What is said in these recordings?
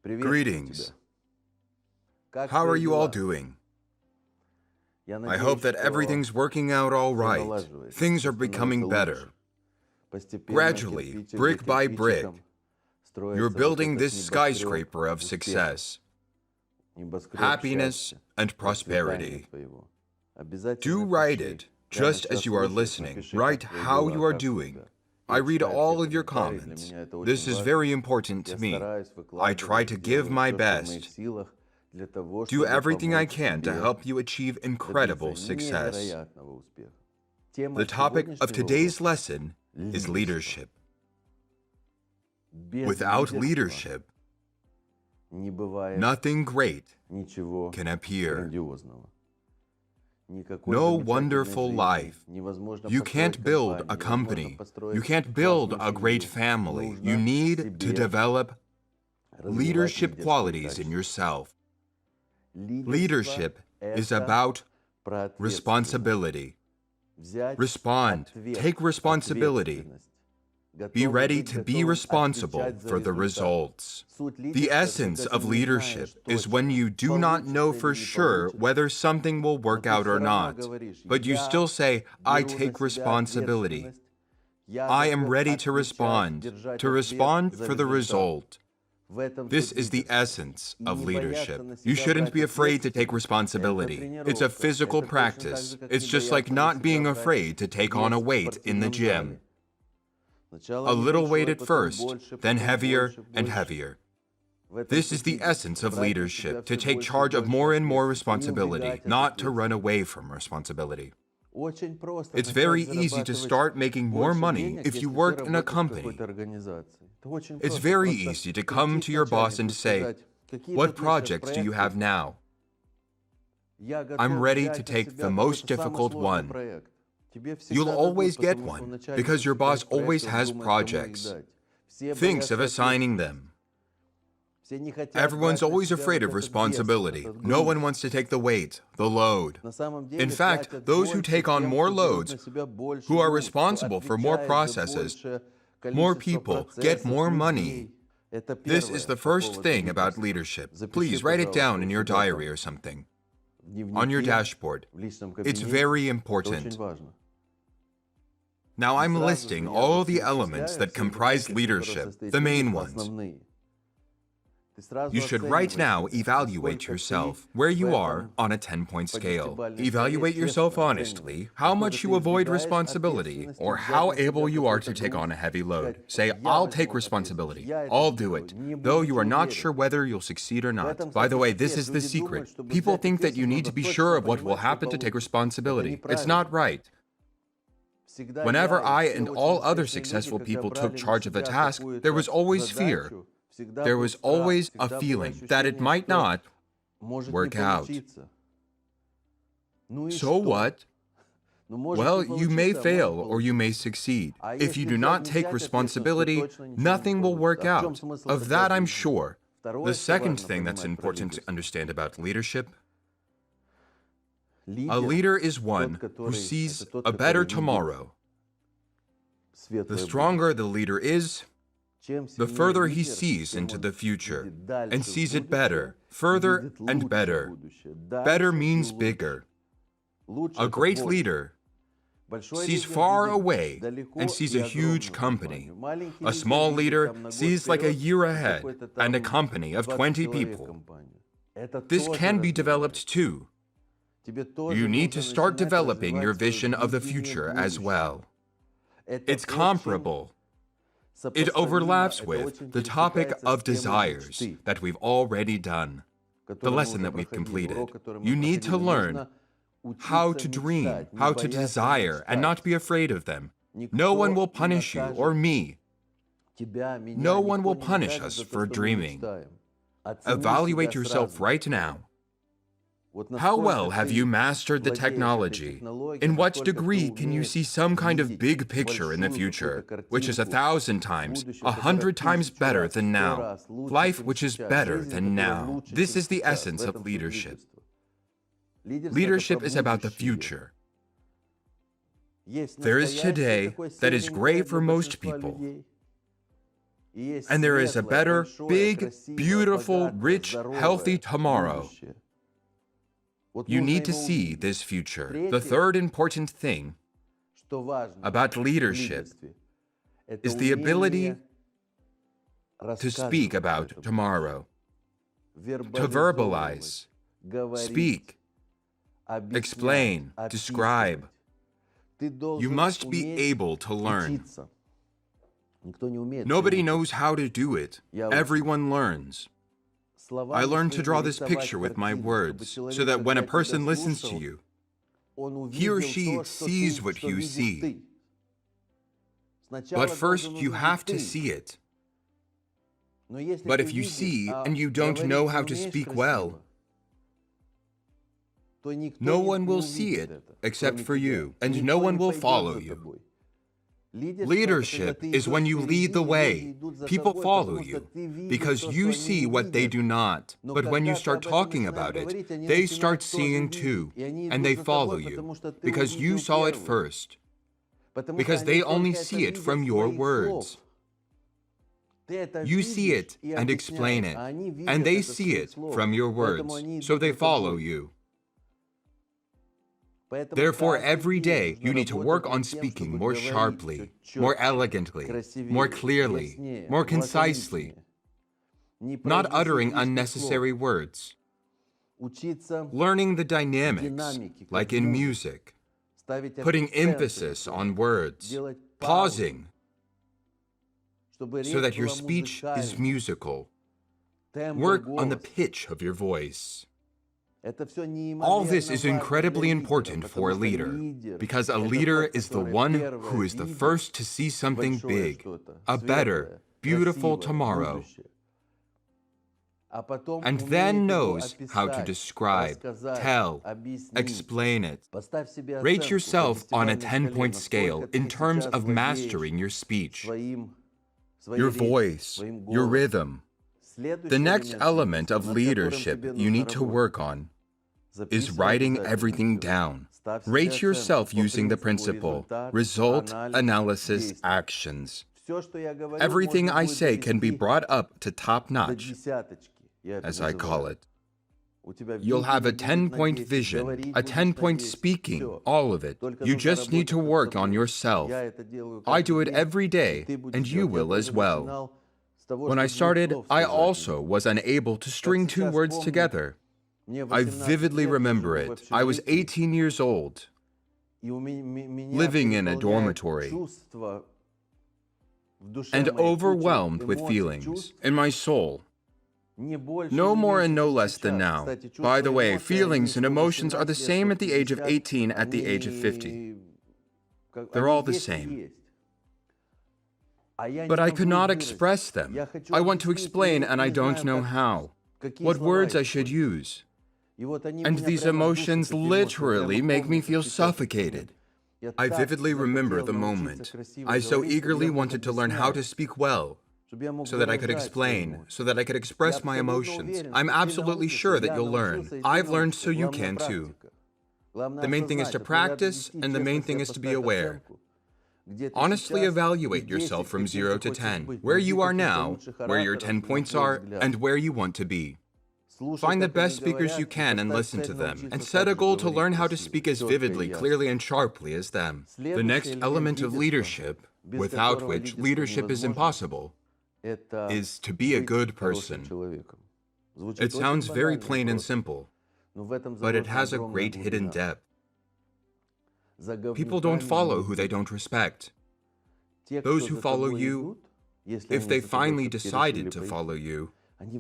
Greetings. How are you all doing? I hope that everything's working out all right. Things are becoming better. Gradually, brick by brick, you're building this skyscraper of success, happiness, and prosperity. Do write it, just as you are listening. Write how you are doing. I read all of your comments. This is very important to me. I try to give my best. Do everything I can to help you achieve incredible success. The topic of today's lesson is leadership. Without leadership, nothing great can appear. No wonderful life. You can't build a company. You can't build a great family. You need to develop leadership qualities in yourself. Leadership is about responsibility. Respond. Take responsibility. Be ready to be responsible for the results. The essence of leadership is when you do not know for sure whether something will work out or not, but you still say, I take responsibility. I am ready to respond for the result. This is the essence of leadership. You shouldn't be afraid to take responsibility. It's a physical practice. It's just like not being afraid to take on a weight in the gym. A little weight at first, then heavier and heavier. This is the essence of leadership, to take charge of more and more responsibility, not to run away from responsibility. It's very easy to start making more money if you work in a company. It's very easy to come to your boss and say, what projects do you have now? I'm ready to take the most difficult one. You'll always get one, because your boss always has projects. Thinks of assigning them. Everyone's always afraid of responsibility. No one wants to take the weight, the load. In fact, those who take on more loads, who are responsible for more processes, more people, get more money. This is the first thing about leadership. Please write it down in your diary or something, on your dashboard. It's very important. Now I'm listing all the elements that comprise leadership, the main ones. You should right now evaluate yourself, where you are on a 10-point scale. Evaluate yourself honestly, how much you avoid responsibility, or how able you are to take on a heavy load. Say, I'll take responsibility. I'll do it, though you are not sure whether you'll succeed or not. By the way, this is the secret. People think that you need to be sure of what will happen to take responsibility. It's not right. Whenever I and all other successful people took charge of a task, there was always fear. There was always a feeling that it might not work out. So what? Well, you may fail or you may succeed. If you do not take responsibility, nothing will work out. Of that I'm sure. The second thing that's important to understand about leadership: a leader is one who sees a better tomorrow. The stronger the leader is, the further he sees into the future and sees it better, further and better. Better means bigger. A great leader sees far away and sees a huge company. A small leader sees like a year ahead and a company of 20 people. This can be developed too. You need to start developing your vision of the future as well. It's comparable. It overlaps with the topic of desires that we've already done, the lesson that we've completed. You need to learn how to dream, how to desire, and not be afraid of them. No one will punish you or me. No one will punish us for dreaming. Evaluate yourself right now. How well have you mastered the technology? In what degree can you see some kind of big picture in the future, which is 1,000 times, 100 times better than now? Life which is better than now. This is the essence of leadership. Leadership is about the future. There is today that is gray for most people. And there is a better, big, beautiful, rich, healthy tomorrow. You need to see this future. The third important thing about leadership is the ability to speak about tomorrow, to verbalize, speak, explain, describe. You must be able to learn. Nobody knows how to do it. Everyone learns. I learned to draw this picture with my words so that when a person listens to you, he or she sees what you see. But first, you have to see it. But if you see and you don't know how to speak well, no one will see it except for you, and no one will follow you. Leadership is when you lead the way. People follow you because you see what they do not. But when you start talking about it, they start seeing too, and they follow you because you saw it first, because they only see it from your words. You see it and explain it, and they see it from your words, so they follow you. Therefore, every day, you need to work on speaking more sharply, more elegantly, more clearly, more concisely, not uttering unnecessary words, learning the dynamics, like in music, putting emphasis on words, pausing, so that your speech is musical. Work on the pitch of your voice. All this is incredibly important for a leader, because a leader is the one who is the first to see something big, a better, beautiful tomorrow, and then knows how to describe, tell, explain it. Rate yourself on a 10-point scale in terms of mastering your speech, your voice, your rhythm. The next element of leadership you need to work on is writing everything down. Rate yourself using the principle, result, analysis, actions. Everything I say can be brought up to top notch, as I call it. You'll have a 10-point vision, a 10-point speaking, all of it. You just need to work on yourself. I do it every day, and you will as well. When I started, I also was unable to string two words together. I vividly remember it. I was 18 years old, living in a dormitory, and overwhelmed with feelings in my soul. No more and no less than now. By the way, feelings and emotions are the same at the age of 18, at the age of 50. They're all the same. But I could not express them. I want to explain, and I don't know how. What words I should use. And these emotions literally make me feel suffocated. I vividly remember the moment. I so eagerly wanted to learn how to speak well, so that I could explain, so that I could express my emotions. I'm absolutely sure that you'll learn. I've learned, so you can too. The main thing is to practice, and the main thing is to be aware. Honestly evaluate yourself from 0 to 10, where you are now, where your 10 points are, and where you want to be. Find the best speakers you can and listen to them, and set a goal to learn how to speak as vividly, clearly, and sharply as them. The next element of leadership, without which leadership is impossible, is to be a good person. It sounds very plain and simple, but it has a great hidden depth. People don't follow who they don't respect. Those who follow you, if they finally decided to follow you,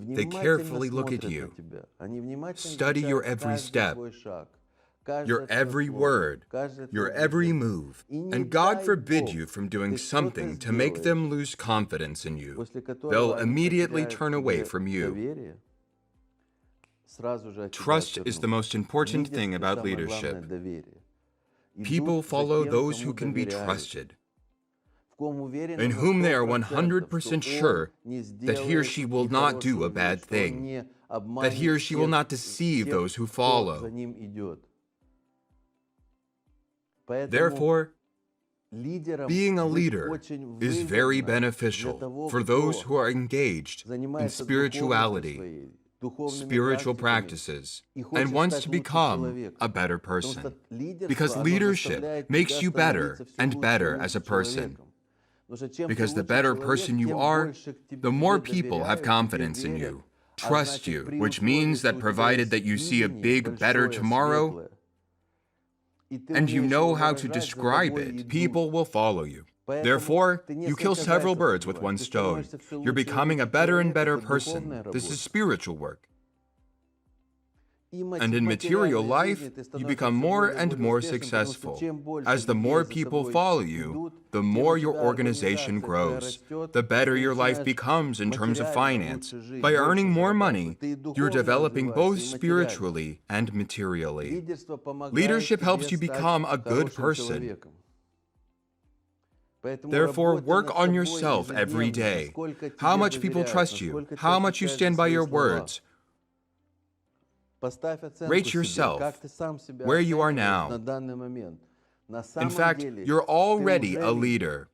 they carefully look at you, study your every step, your every word, your every move, and God forbid you from doing something to make them lose confidence in you. They'll immediately turn away from you. Trust is the most important thing about leadership. People follow those who can be trusted, in whom they are 100% sure that he or she will not do a bad thing, that he or she will not deceive those who follow. Therefore, Being a leader is very beneficial for those who are engaged in spirituality, spiritual practices, and wants to become a better person. Because leadership makes you better and better as a person. Because the better person you are, the more people have confidence in you, trust you, which means that provided that you see a big, better tomorrow, and you know how to describe it, people will follow you. Therefore, you kill several birds with one stone. You're becoming a better and better person. This is spiritual work. And in material life, you become more and more successful. As the more people follow you, the more your organization grows, the better your life becomes in terms of finance. By earning more money, you're developing both spiritually and materially. Leadership helps you become a good person. Therefore, work on yourself every day. How much people trust you, how much you stand by your words. Rate yourself where you are now. In fact, you're already a leader.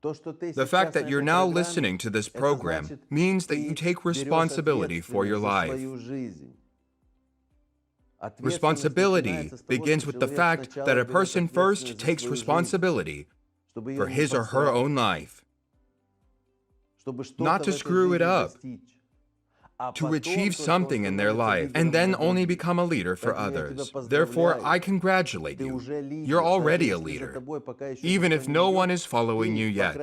The fact that you're now listening to this program means that you take responsibility for your life. Responsibility begins with the fact that a person first takes responsibility for his or her own life, not to screw it up, to achieve something in their life, and then only become a leader for others. Therefore, I congratulate you. You're already a leader. Even if no one is following you yet,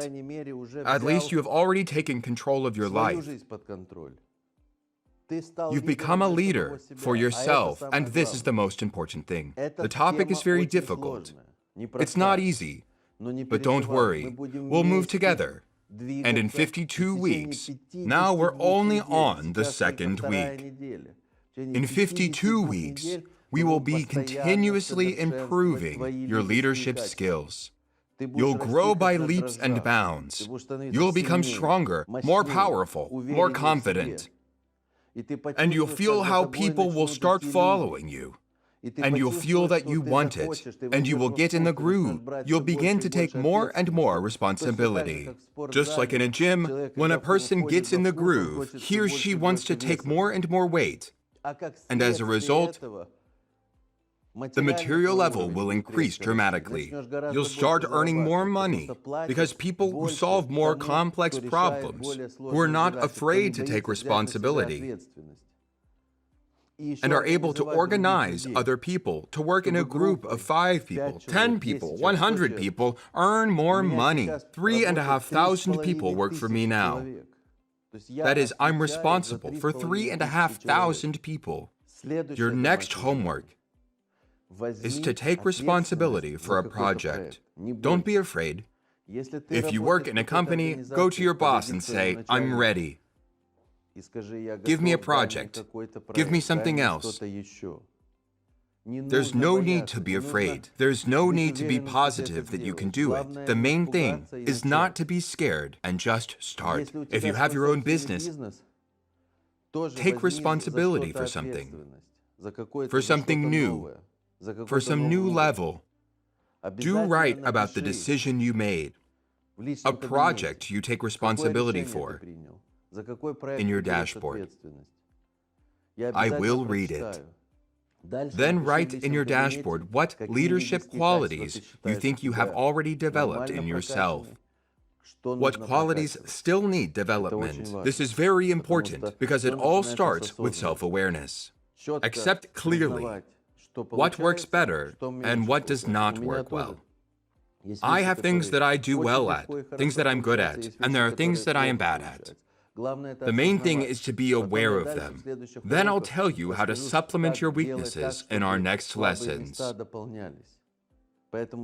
at least you have already taken control of your life. You've become a leader for yourself, and this is the most important thing. The topic is very difficult. It's not easy, but don't worry. We'll move together. And in 52 weeks, now we're only on the second week. In 52 weeks, we will be continuously improving your leadership skills. You'll grow by leaps and bounds. You'll become stronger, more powerful, more confident. And you'll feel how people will start following you. And you'll feel that you want it, and you will get in the groove. You'll begin to take more and more responsibility. Just like in a gym, when a person gets in the groove, he or she wants to take more and more weight. And as a result, the material level will increase dramatically. You'll start earning more money because people who solve more complex problems, who are not afraid to take responsibility, and are able to organize other people to work in a group of 5 people, 10 people, 100 people, earn more money. 3,500 people work for me now. That is, I'm responsible for 3,500 people. Your next homework is to take responsibility for a project. Don't be afraid. If you work in a company, go to your boss and say, I'm ready. Give me a project. Give me something else. There's no need to be afraid. There's no need to be positive that you can do it. The main thing is not to be scared and just start. If you have your own business, take responsibility for something new, for some new level. Do right about the decision you made, a project you take responsibility for. In your dashboard. I will read it. Then write in your dashboard what leadership qualities you think you have already developed in yourself. What qualities still need development. This is very important because it all starts with self-awareness. Accept clearly what works better and what does not work well. I have things that I do well at, things that I'm good at, and there are things that I am bad at. The main thing is to be aware of them. Then I'll tell you how to supplement your weaknesses in our next lessons.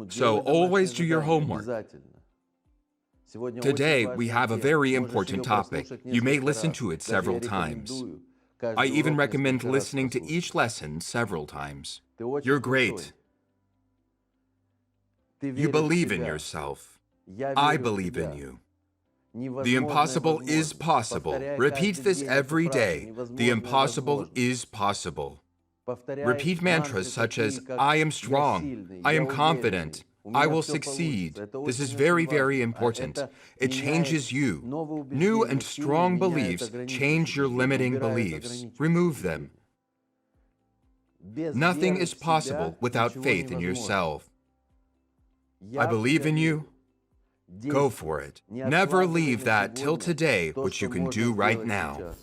So always do your homework. Today, we have a very important topic. You may listen to it several times. I even recommend listening to each lesson several times. You're great. You believe in yourself. I believe in you. The impossible is possible. Repeat this every day. The impossible is possible. Repeat mantras such as, I am strong, I am confident, I will succeed. This is very, very important. It changes you. New and strong beliefs change your limiting beliefs. Remove them. Nothing is possible without faith in yourself. I believe in you. Go for it. Never leave that till today, which you can do right now.